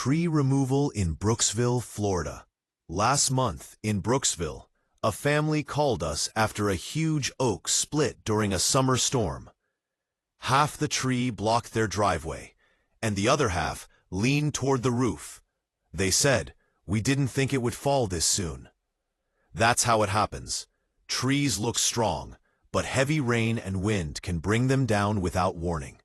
Tree removal in Brooksville, Florida. Last month, in Brooksville, a family called us after a huge oak split during a summer storm. Half the tree blocked their driveway, and the other half leaned toward the roof. They said, "We didn't think it would fall this soon." That's how it happens. Trees look strong, but heavy rain and wind can bring them down without warning.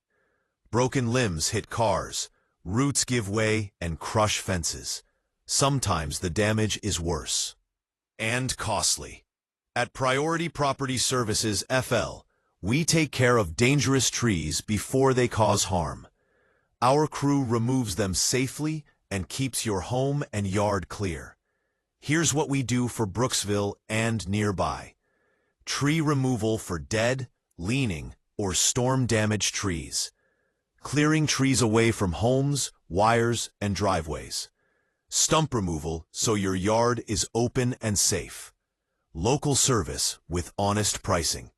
Broken limbs hit cars, roots give way and crush fences. Sometimes the damage is worse. And costly. At Priority Property Services FL, we take care of dangerous trees before they cause harm. Our crew removes them safely and keeps your home and yard clear. Here's what we do for Brooksville and nearby. Tree removal for dead, leaning, or storm-damaged trees. Clearing trees away from homes, wires, and driveways. Stump removal so your yard is open and safe. Local service with honest pricing.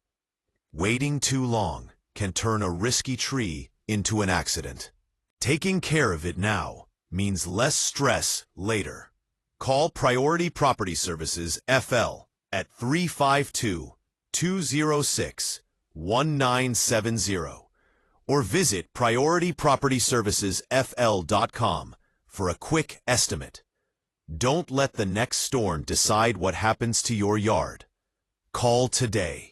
Waiting too long can turn a risky tree into an accident. Taking care of it now means less stress later. Call Priority Property Services FL at 352-206-1970 or visit PriorityPropertyServicesFL.com for a quick estimate. Don't let the next storm decide what happens to your yard. Call today.